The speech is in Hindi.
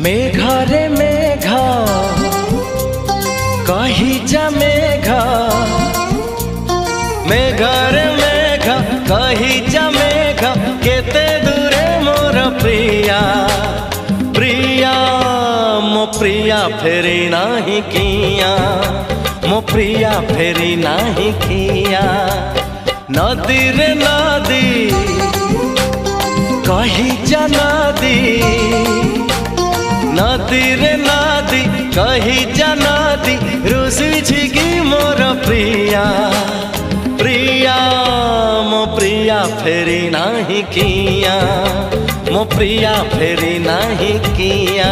मेघरे मेघ कही जा मेघ, मेघरे मेघ कही जा मेघ, केते दूरे मोर प्रिया प्रिया मो प्रिया फेरी नाही किया, मो प्रिया फेरी नाही किया। नदी रे नदी कही जा नदी, नदी रे नदी कही जा नदी, रुसी की मोर प्रिया प्रिया मो प्रिया फेरी नाही किया, मो प्रिया फेरी नाही किया।